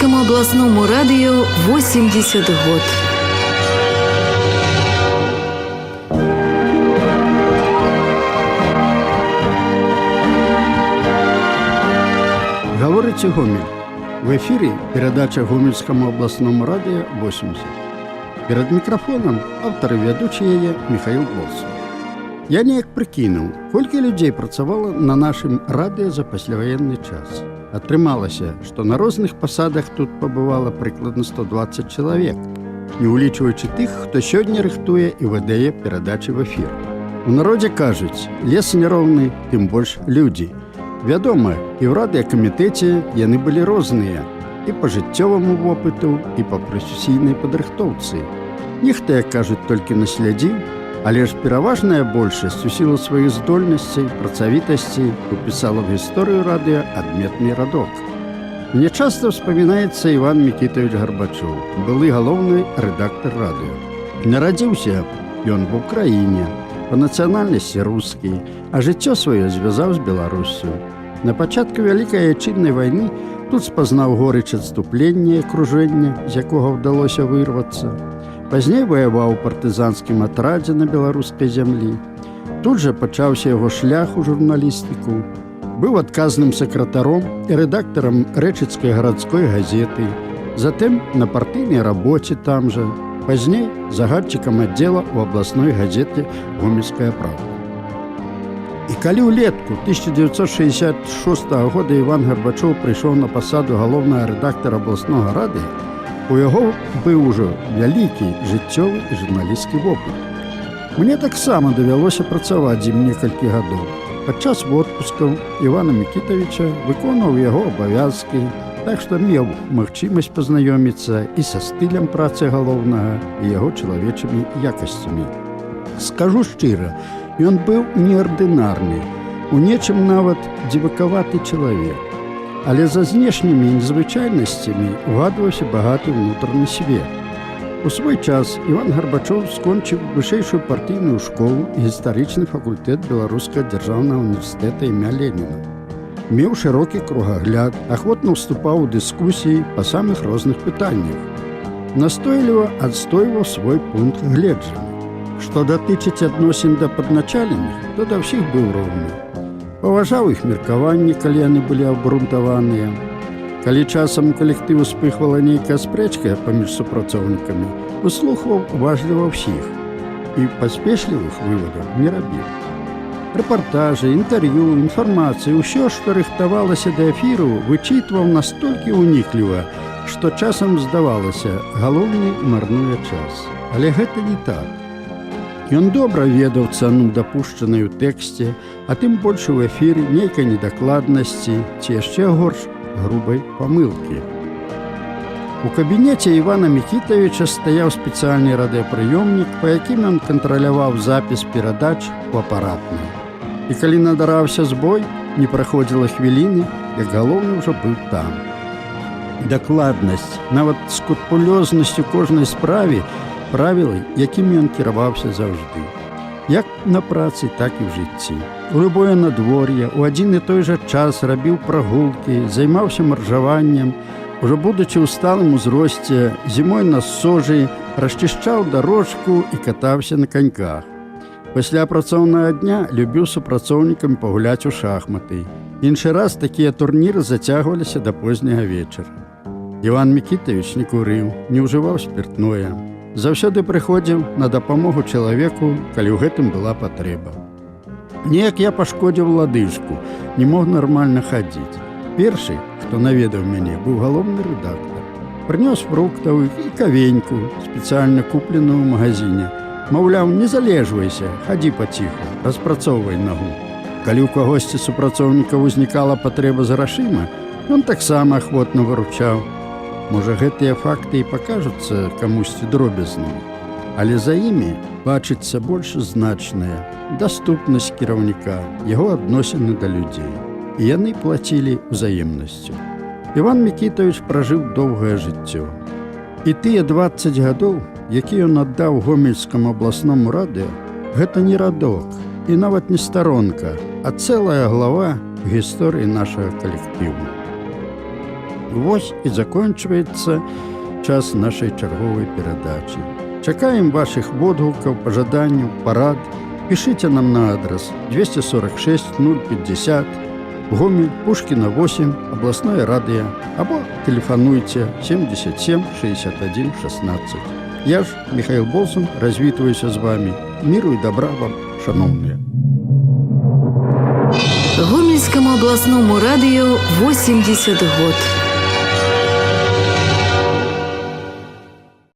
Гомельскому областному радио 80 год. Говорить Гомель. В эфире передача Гомельскому областному радио 80. Перед микрофоном автор и ведучий яе Михаил Волсов. Я неяк прикинуў, колькі людзей працавала на нашым радыё за пасляваенны час. Атрымалася, што на розных пасадах тут пабывала прыкладна 120 чалавек, не ўлічваючы тых, хто сёння рыхтуе і выдае перадачы в эфір. У народзе кажуць, лес няроўны, тым больш людзі. Вядома, і ў радыёкамітэце яны былі розныя, і па жыццёваму вопыту, і па прафесійнай падрыхтоўцы. Нехта, як кажуць, толькі наслядзіў, але ж пераважная большасць у сілу сваіх здольнасцей, працавітасцей упісала в гісторыю радыё адметны радок. Мне часта ўспамінаецца Іван Мікітавіч Гарбачоў, былы галоўны рэдактар радыё. Нарадзіўся ён в Украіне, па нацыянальнасці рускі, а жыццё сваё звязаў з Беларуссю. На пачатку Вялікай Айчыннай вайны тут спазнаў горыч адступлення і акружэння, з якога ўдалося вырвацца. Пазней ваяваў у партызанскім атрадзе на беларускай зямлі. Тут жа пачаўся яго шлях у журналістыку. Быў адказным сакратаром і рэдактарам рэчыцкай гарадской газеты, затым на партыйнай рабоце там жа, пазней загадчыкам аддзела ў абласной газеце «Гомельская правда». І калі ўлетку 1966 года Іван Гарбачоў прыйшоў на пасаду галоўнага рэдактара абласнога радыё, у яго быў ужо вялікі жыццёвы і журналісцкі вопыт. Мне таксама давялося працаваць з ім некалькі гадоў. Падчас водпускаў Івана Мікітавіча выконваў яго абавязкі, так што меў магчымасць пазнаёміцца і са стылем працы галоўнага, і яго чалавечымі якасцямі. Скажу шчыра, ён быў неардынарны, у нечым нават дзівакаваты чалавек. Але за знешнімі незвычайнасцямі угадваўся багаты ўнутраны свет. У свой час Іван Гарбачоў скончыў вышэйшую партыйную школу і гістарычны факультэт Беларускага дзяржаўнага універсітэта імя Леніна. Меў шырокі кругагляд, ахвотна ўступаў у дыскусіі па самых розных пытаннях. Настойліва адстойваў свой пункт гледжання. Што датычыць адносін да падначаленых, то да ўсіх быў роўны. Паважаў іх меркаванні, калі яны былі абгрунтаваныя. Калі часам у калектыву спыхвала нейкая спрэчка паміж супрацоўнікамі, выслухваў уважліва ўсіх і паспешлівых вывадаў не рабіў. Рэпартажы, інтэрв'ю, інфармацыю, ўсё, што рыхтавалася да эфіру, вычытваў настолькі ўнікліва, што часам здавалася, галоўны марнуе час. Але гэта не так. Ён добра ведаў цану дапушчанай у тэксце, а тым больш у эфіры нейкай недакладнасці ці яшчэ горш грубай памылкі. У кабінеце Івана Мікітавіча стаяў спецыяльны радыёпрыёмнік, па якім ён кантраляваў запіс перадач у апаратнай. І калі надараўся збой, не праходзіла хвіліны, як галоўны ўжо быў там. Дакладнасць, нават скрупулёзнасць у кожнай справе, правілы, якімі ён кіраваўся заўжды. Як на працы, так і ў жыцці. У любое надвор'е, у адзін і той жа час рабіў прагулкі, займаўся маржаваннем, ужо будучы ў сталым узросце, зімой на сожы, расчышчаў дарожку і катаўся на каньках. Пасля працоўнага дня любіў супрацоўнікам пагуляць у шахматы. Іншы раз такія турніры зацягваліся да позняга вечара. Іван Мікітавіч не курыў, не ўжываў спіртное. Заўсёды прыходзіў на дапамогу чалавеку, калі ў гэтым была патрэба. Неяк я пашкодзіў ладыжку, не мог нармальна хадзіць. Першы, хто наведаў мяне, быў галоўны рэдактар. Прынёс фруктаў і кавеньку, спецыяльна купленую ў магазине. Маўляў, не залежвайся, хадзі паціху, распрацоўвай нагу. Калі ў кагосьці супрацоўніка ўзнікала патрэба з грашыма, ён таксама ахвотна выручаў. Можа, гэтыя факты і пакажуцца камусьці дробязнымі, але за імі бачыцца больш значная даступнасць кіраўніка, яго адносіны да людзей. І яны плацілі ўзаемнасцю. Іван Мікітавіч пражыў доўгае жыццё. І тыя 20 гадоў, які ён аддаў Гомельскаму абласному радыё, гэта не радок і нават не старонка, а цэлая глава гісторыі нашага калектыву. Вось і заканчивается час нашай чарговай перадачы. Чакаем вашых водгукаў, пажаданняў, парад. Пішыце нам на адрес 246 050, Гомель, Пушкіна 8, абласное радыё, або тэлефануйце 77 61 16. Я ж, Михаил Болсун, развітваюся з вами. Міру і добра вам, шановныя. Гомельскому областному радио 80 год.